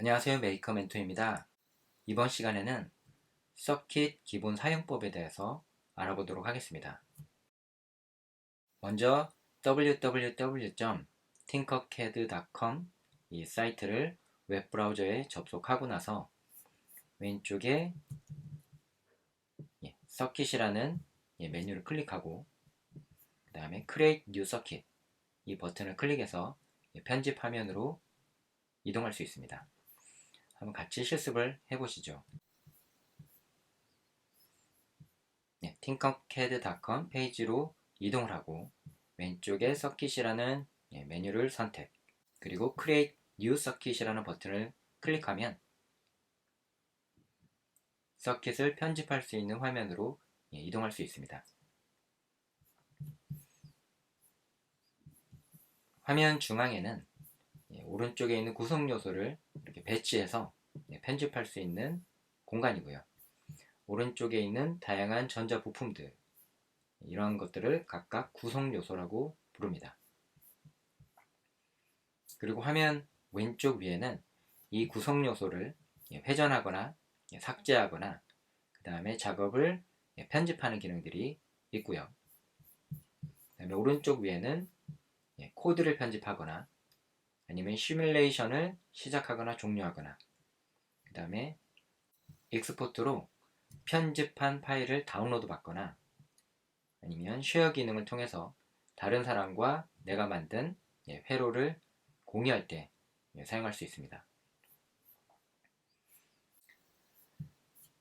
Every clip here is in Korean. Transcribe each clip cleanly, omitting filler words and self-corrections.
안녕하세요. 메이커 멘토입니다. 이번 시간에는 서킷 기본 사용법에 대해서 알아보도록 하겠습니다. 먼저 www.tinkercad.com 이 사이트를 웹브라우저에 접속하고 나서 왼쪽에 서킷이라는 메뉴를 클릭하고 그 다음에 Create New Circuit 이 버튼을 클릭해서 편집 화면으로 이동할 수 있습니다. 한번 같이 실습을 해보시죠. tinkercad.com 페이지로 이동을 하고 왼쪽에 서킷이라는 메뉴를 선택, 그리고 Create New Circuit이라는 버튼을 클릭하면 서킷을 편집할 수 있는 화면으로 이동할 수 있습니다. 화면 중앙에는 오른쪽에 있는 구성 요소를 이렇게 배치해서 편집할 수 있는 공간이고요. 오른쪽에 있는 다양한 전자 부품들, 이러한 것들을 각각 구성 요소라고 부릅니다. 그리고 화면 왼쪽 위에는 이 구성 요소를 회전하거나 삭제하거나 그 다음에 작업을 편집하는 기능들이 있고요. 그다음에 오른쪽 위에는 코드를 편집하거나 아니면 시뮬레이션을 시작하거나 종료하거나 그 다음에 익스포트로 편집한 파일을 다운로드 받거나 아니면 쉐어 기능을 통해서 다른 사람과 내가 만든 회로를 공유할 때 사용할 수 있습니다.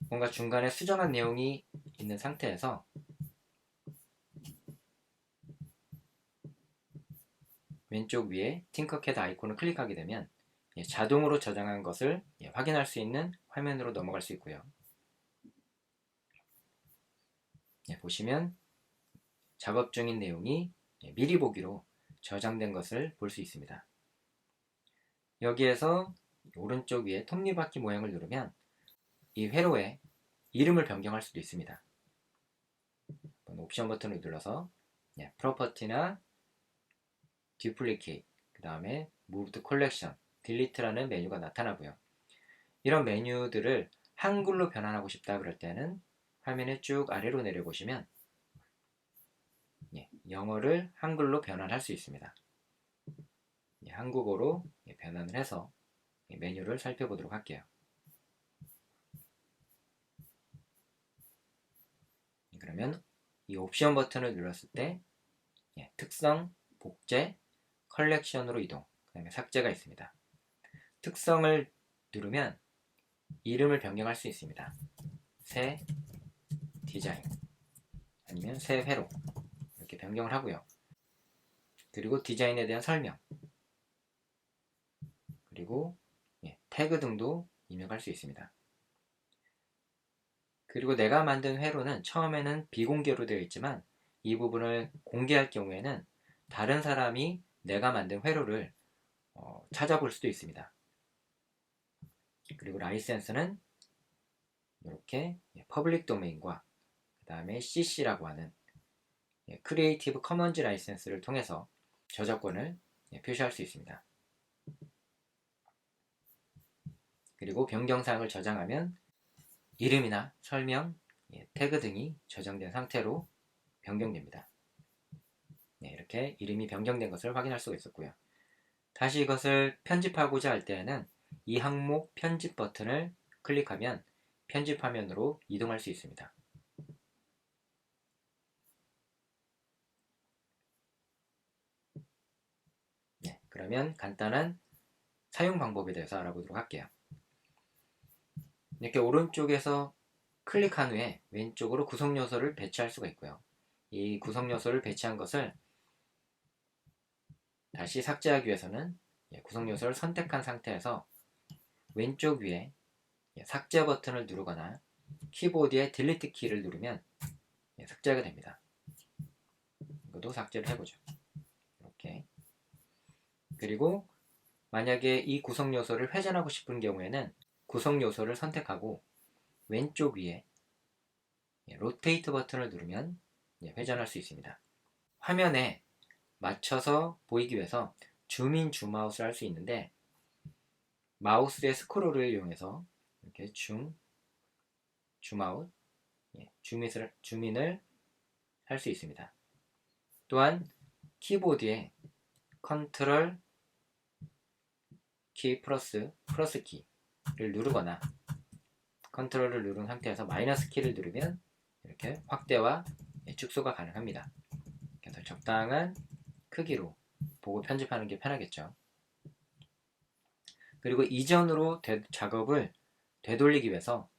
뭔가 중간에 수정한 내용이 있는 상태에서 왼쪽 위에 팅커캐드 아이콘을 클릭하게 되면 자동으로 저장한 것을 확인할 수 있는 화면으로 넘어갈 수 있고요. 보시면 작업 중인 내용이 미리 보기로 저장된 것을 볼 수 있습니다. 여기에서 오른쪽 위에 톱니바퀴 모양을 누르면 이 회로에 이름을 변경할 수도 있습니다. 옵션 버튼을 눌러서 프로퍼티나 듀플리케이트, 그 다음에 Move to Collection, Delete라는 메뉴가 나타나고요. 이런 메뉴들을 한글로 변환하고 싶다 그럴 때는 화면에 쭉 아래로 내려보시면 영어를 한글로 변환할 수 있습니다. 한국어로 변환을 해서 메뉴를 살펴보도록 할게요. 그러면 이 옵션 버튼을 눌렀을 때 특성, 복제, 컬렉션으로 이동, 그 다음에 삭제가 있습니다. 특성을 누르면 이름을 변경할 수 있습니다. 새 디자인 아니면 새 회로 이렇게 변경을 하고요. 그리고 디자인에 대한 설명, 그리고 태그 등도 입력할 수 있습니다. 그리고 내가 만든 회로는 처음에는 비공개로 되어 있지만 이 부분을 공개할 경우에는 다른 사람이 내가 만든 회로를 찾아볼 수도 있습니다. 그리고 라이센스는 이렇게 퍼블릭 도메인과 그 다음에 CC라고 하는 크리에이티브 커먼즈 라이센스를 통해서 저작권을 표시할 수 있습니다. 그리고 변경사항을 저장하면 이름이나 설명, 태그 등이 저장된 상태로 변경됩니다. 이렇게 이름이 변경된 것을 확인할 수가 있었고요. 다시 이것을 편집하고자 할 때에는 이 항목 편집 버튼을 클릭하면 편집 화면으로 이동할 수 있습니다. 그러면 간단한 사용 방법에 대해서 알아보도록 할게요. 이렇게 오른쪽에서 클릭한 후에 왼쪽으로 구성 요소를 배치할 수가 있고요. 이 구성 요소를 배치한 것을 다시 삭제하기 위해서는 구성 요소를 선택한 상태에서 왼쪽 위에 삭제 버튼을 누르거나 키보드의 딜리트 키를 누르면 삭제가 됩니다. 이것도 삭제를 해보죠. 이렇게. 그리고 만약에 이 구성 요소를 회전하고 싶은 경우에는 구성 요소를 선택하고 왼쪽 위에 로테이트 버튼을 누르면 회전할 수 있습니다. 화면에 맞춰서 보이기 위해서 줌인 줌아웃을 할 수 있는데 마우스의 스크롤을 이용해서 이렇게 줌아웃, 줌인을 할 수 있습니다. 또한 키보드에 컨트롤 키 플러스 키를 누르거나 컨트롤을 누른 상태에서 마이너스 키를 누르면 이렇게 확대와 축소가 가능합니다. 그래서 적당한 크기로 보고 편집하는 게 편하겠죠. 그리고 이전으로 작업을 되돌리기 위해서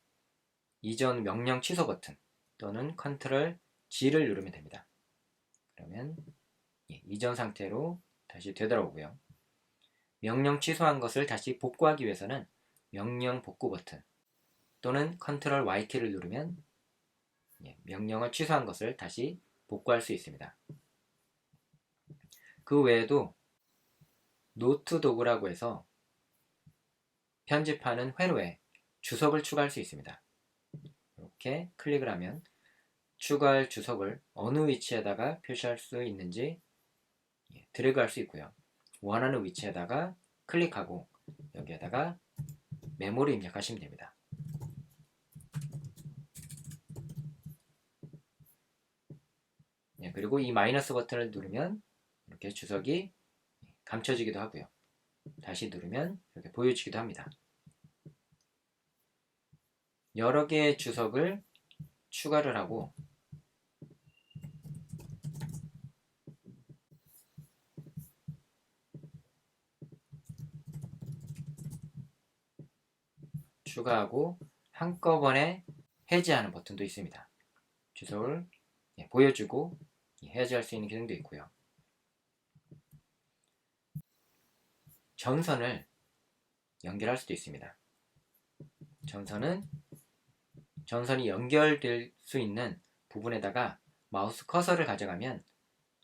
이전 명령 취소 버튼 또는 컨트롤 G를 누르면 됩니다. 그러면 이전 상태로 다시 되돌아오고요. 명령 취소한 것을 다시 복구하기 위해서는 명령 복구 버튼 또는 컨트롤 Y키를 누르면 명령을 취소한 것을 다시 복구할 수 있습니다. 그 외에도 노트 도구라고 해서 편집하는 회로에 주석을 추가할 수 있습니다. 이렇게 클릭을 하면 추가할 주석을 어느 위치에다가 표시할 수 있는지 드래그할 수 있고요. 원하는 위치에다가 클릭하고 여기에다가 메모를 입력하시면 됩니다. 그리고 이 마이너스 버튼을 누르면 이렇게 주석이 감춰지기도 하고요. 다시 누르면 이렇게 보여지기도 합니다. 여러 개의 주석을 추가를 하고 한꺼번에 해제하는 버튼도 있습니다. 주석을 보여주고 해제할 수 있는 기능도 있고요. 전선을 연결할 수도 있습니다. 전선이 연결될 수 있는 부분에다가 마우스 커서를 가져가면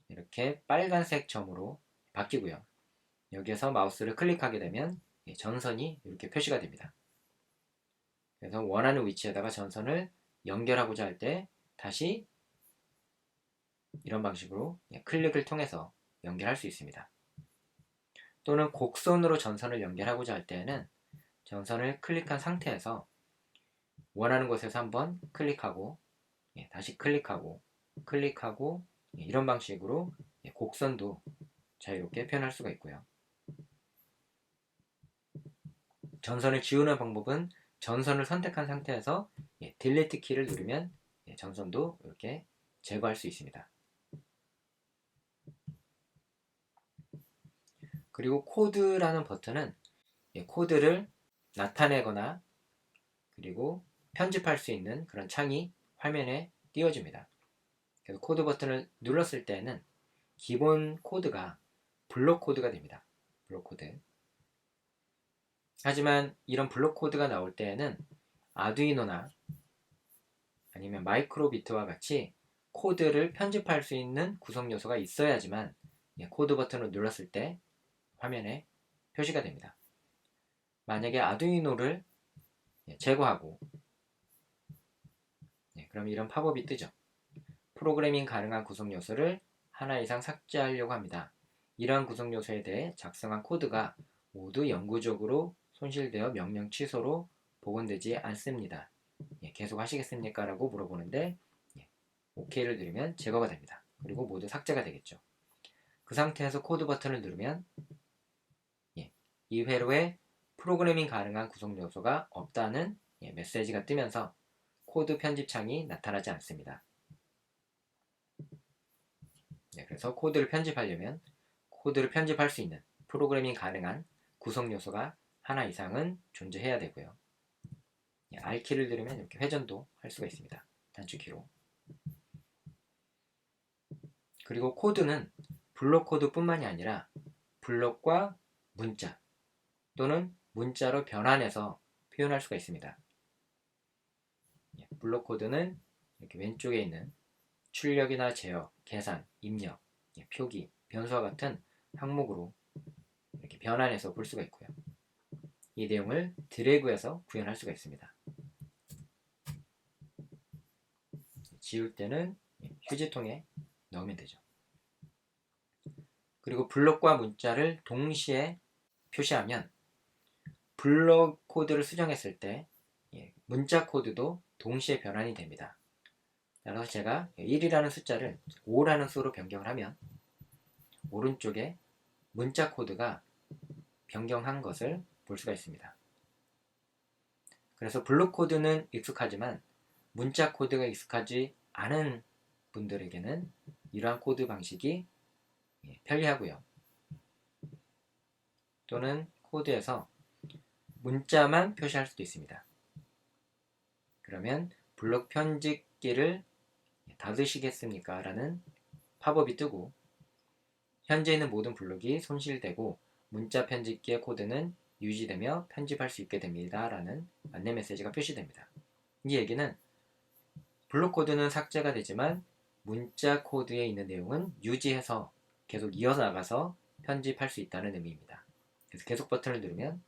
이렇게 빨간색 점으로 바뀌고요. 여기에서 마우스를 클릭하게 되면 전선이 이렇게 표시가 됩니다. 그래서 원하는 위치에다가 전선을 연결하고자 할 때 다시 이런 방식으로 클릭을 통해서 연결할 수 있습니다. 또는 곡선으로 전선을 연결하고자 할 때에는 전선을 클릭한 상태에서 원하는 곳에서 한번 클릭하고 다시 클릭하고 이런 방식으로 곡선도 자유롭게 표현할 수가 있고요. 전선을 지우는 방법은 전선을 선택한 상태에서 딜리트 키를 누르면 전선도 이렇게 제거할 수 있습니다. 그리고 코드라는 버튼은 코드를 나타내거나 그리고 편집할 수 있는 그런 창이 화면에 띄워집니다. 그래서 코드 버튼을 눌렀을 때는 기본 코드가 블록 코드가 됩니다. 블록 코드. 하지만 이런 블록 코드가 나올 때에는 아두이노나 아니면 마이크로비트와 같이 코드를 편집할 수 있는 구성 요소가 있어야지만 코드 버튼을 눌렀을 때 화면에 표시가 됩니다. 만약에 아두이노를 제거하고 그럼 이런 팝업이 뜨죠. 프로그래밍 가능한 구성 요소를 하나 이상 삭제하려고 합니다. 이러한 구성 요소에 대해 작성한 코드가 모두 영구적으로 손실되어 명령 취소로 복원되지 않습니다. 계속 하시겠습니까? 라고 물어보는데 OK를 누르면 제거가 됩니다. 그리고 모두 삭제가 되겠죠. 그 상태에서 코드 버튼을 누르면 이 회로에 프로그래밍 가능한 구성 요소가 없다는 메시지가 뜨면서 코드 편집 창이 나타나지 않습니다. 그래서 코드를 편집하려면 코드를 편집할 수 있는 프로그래밍 가능한 구성 요소가 하나 이상은 존재해야 되고요. R키를 누르면 이렇게 회전도 할 수가 있습니다. 단축키로. 그리고 코드는 블록 코드뿐만이 아니라 블록과 문자 또는 문자로 변환해서 표현할 수가 있습니다. 블록 코드는 이렇게 왼쪽에 있는 출력이나 제어, 계산, 입력, 표기, 변수와 같은 항목으로 이렇게 변환해서 볼 수가 있고요. 이 내용을 드래그해서 구현할 수가 있습니다. 지울 때는 휴지통에 넣으면 되죠. 그리고 블록과 문자를 동시에 표시하면 블록 코드를 수정했을 때 문자 코드도 동시에 변환이 됩니다. 따라서 제가 1이라는 숫자를 5라는 수로 변경을 하면 오른쪽에 문자 코드가 변경한 것을 볼 수가 있습니다. 그래서 블록 코드는 익숙하지만 문자 코드가 익숙하지 않은 분들에게는 이러한 코드 방식이 편리하고요. 또는 코드에서 문자만 표시할 수도 있습니다. 그러면 블록 편집기를 닫으시겠습니까? 라는 팝업이 뜨고 현재 있는 모든 블록이 손실되고 문자 편집기의 코드는 유지되며 편집할 수 있게 됩니다. 라는 안내 메시지가 표시됩니다. 이 얘기는 블록 코드는 삭제가 되지만 문자 코드에 있는 내용은 유지해서 계속 이어서 나가서 편집할 수 있다는 의미입니다. 그래서 계속 버튼을 누르면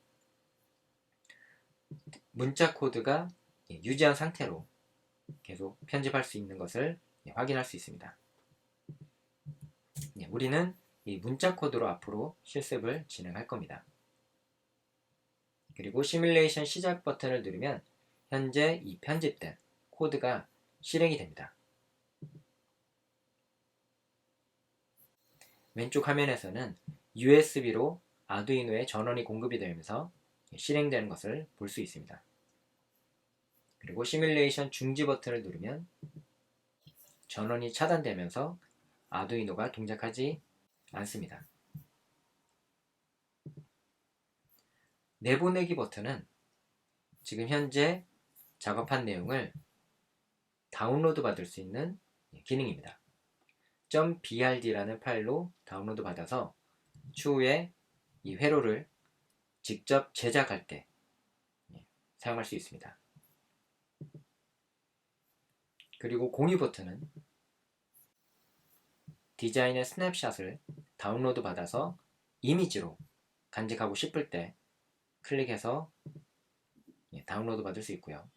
문자 코드가 유지한 상태로 계속 편집할 수 있는 것을 확인할 수 있습니다. 우리는 이 문자 코드로 앞으로 실습을 진행할 겁니다. 그리고 시뮬레이션 시작 버튼을 누르면 현재 이 편집된 코드가 실행이 됩니다. 왼쪽 화면에서는 USB로 아두이노에 전원이 공급이 되면서 실행되는 것을 볼 수 있습니다. 그리고 시뮬레이션 중지 버튼을 누르면 전원이 차단되면서 아두이노가 동작하지 않습니다. 내보내기 버튼은 지금 현재 작업한 내용을 다운로드 받을 수 있는 기능입니다. .brd라는 파일로 다운로드 받아서 추후에 이 회로를 직접 제작할 때 사용할 수 있습니다. 그리고 공유 버튼은 디자인의 스냅샷을 다운로드 받아서 이미지로 간직하고 싶을 때 클릭해서 다운로드 받을 수 있고요.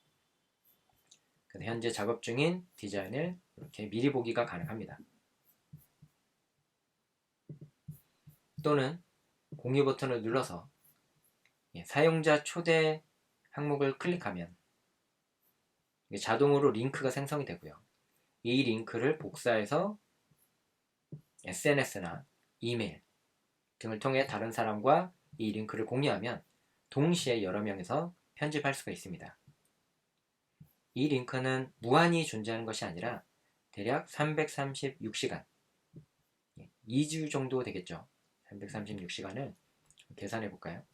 현재 작업 중인 디자인을 이렇게 미리 보기가 가능합니다. 또는 공유 버튼을 눌러서 사용자 초대 항목을 클릭하면 자동으로 링크가 생성이 되고요. 이 링크를 복사해서 SNS나 이메일 등을 통해 다른 사람과 이 링크를 공유하면 동시에 여러 명이서 편집할 수가 있습니다. 이 링크는 무한히 존재하는 것이 아니라 대략 336시간, 2주 정도 되겠죠. 336시간을 계산해 볼까요?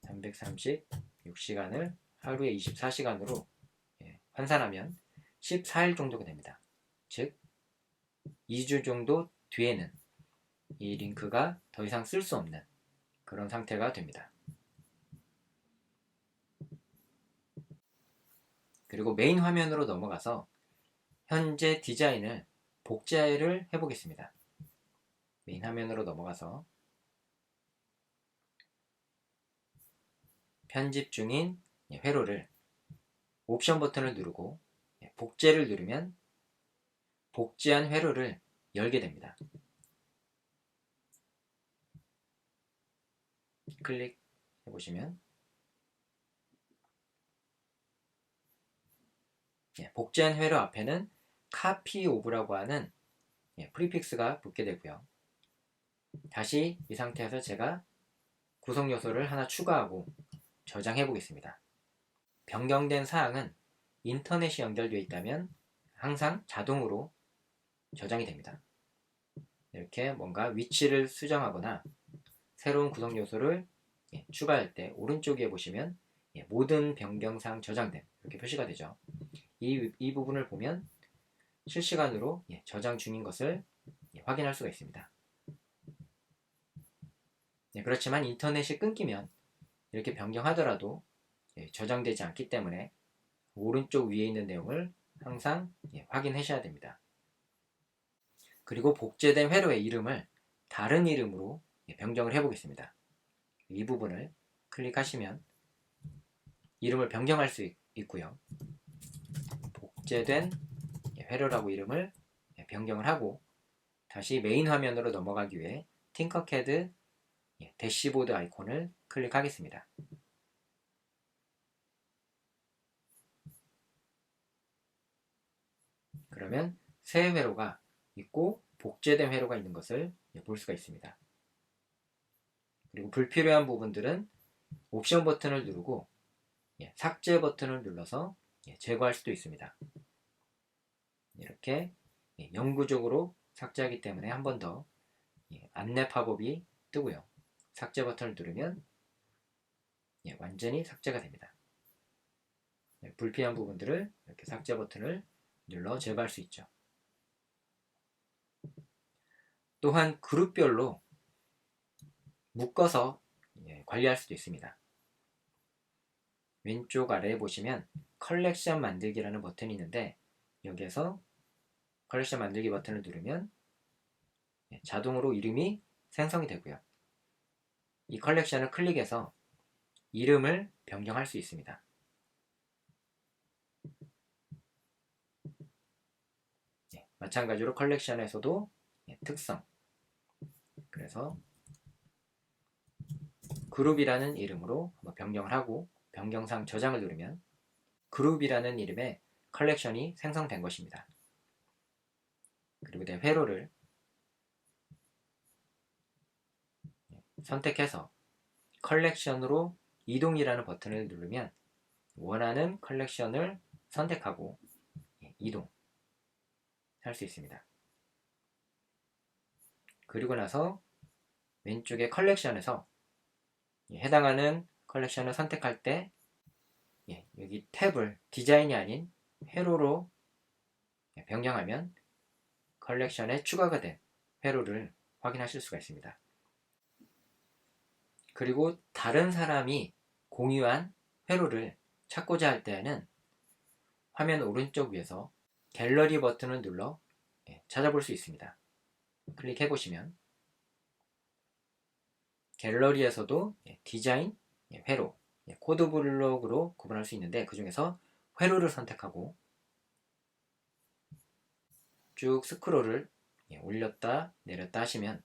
336시간을 하루에 24시간으로 환산하면 14일 정도가 됩니다. 즉 2주 정도 뒤에는 이 링크가 더 이상 쓸 수 없는 그런 상태가 됩니다. 그리고 메인 화면으로 넘어가서 현재 디자인을 복제를 해보겠습니다. 메인 화면으로 넘어가서 편집 중인 회로를 옵션 버튼을 누르고 복제를 누르면 복제한 회로를 열게 됩니다. 클릭해보시면 복제한 회로 앞에는 copy of라고 하는 프리픽스가 붙게 되고요. 다시 이 상태에서 제가 구성 요소를 하나 추가하고 저장해 보겠습니다. 변경된 사항은 인터넷이 연결되어 있다면 항상 자동으로 저장이 됩니다. 이렇게 뭔가 위치를 수정하거나 새로운 구성 요소를 추가할 때 오른쪽에 보시면 모든 변경사항 저장됨 이렇게 표시가 되죠. 이 부분을 보면 실시간으로 저장 중인 것을 확인할 수가 있습니다. 그렇지만 인터넷이 끊기면 이렇게 변경하더라도 저장되지 않기 때문에 오른쪽 위에 있는 내용을 항상 확인하셔야 됩니다. 그리고 복제된 회로의 이름을 다른 이름으로 변경을 해보겠습니다. 이 부분을 클릭하시면 이름을 변경할 수 있고요. 복제된 회로라고 이름을 변경을 하고 다시 메인 화면으로 넘어가기 위해 팅커캐드 대시보드 아이콘을 클릭하겠습니다. 그러면 새 회로가 있고 복제된 회로가 있는 것을 볼 수가 있습니다. 그리고 불필요한 부분들은 옵션 버튼을 누르고 삭제 버튼을 눌러서 제거할 수도 있습니다. 이렇게 영구적으로 삭제하기 때문에 한 번 더 안내 팝업이 뜨고요. 삭제 버튼을 누르면 완전히 삭제가 됩니다. 불필요한 부분들을 이렇게 삭제 버튼을 눌러 제거할 수 있죠. 또한 그룹별로 묶어서 관리할 수도 있습니다. 왼쪽 아래에 보시면 컬렉션 만들기라는 버튼이 있는데 여기에서 컬렉션 만들기 버튼을 누르면 자동으로 이름이 생성이 되고요. 이 컬렉션을 클릭해서 이름을 변경할 수 있습니다. 마찬가지로 컬렉션에서도 특성, 그래서 그룹이라는 이름으로 한번 변경을 하고 변경상 저장을 누르면 그룹이라는 이름의 컬렉션이 생성된 것입니다. 그리고 내 회로를 선택해서 컬렉션으로 이동이라는 버튼을 누르면 원하는 컬렉션을 선택하고 이동할 수 있습니다. 그리고 나서 왼쪽에 컬렉션에서 해당하는 컬렉션을 선택할 때 여기 탭을 디자인이 아닌 회로로 변경하면 컬렉션에 추가가 된 회로를 확인하실 수가 있습니다. 그리고 다른 사람이 공유한 회로를 찾고자 할 때에는 화면 오른쪽 위에서 갤러리 버튼을 눌러 찾아볼 수 있습니다. 클릭해 보시면 갤러리에서도 디자인, 회로, 코드블록으로 구분할 수 있는데 그 중에서 회로를 선택하고 쭉 스크롤을 올렸다 내렸다 하시면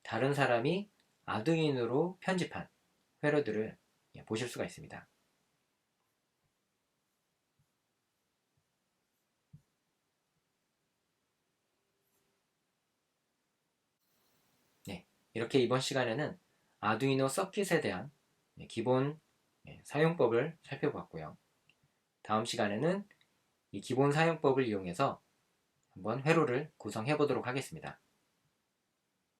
다른 사람이 아두이노로 편집한 회로들을 보실 수가 있습니다. 이렇게 이번 시간에는 아두이노 서킷에 대한 기본 사용법을 살펴봤고요. 다음 시간에는 이 기본 사용법을 이용해서 한번 회로를 구성해 보도록 하겠습니다.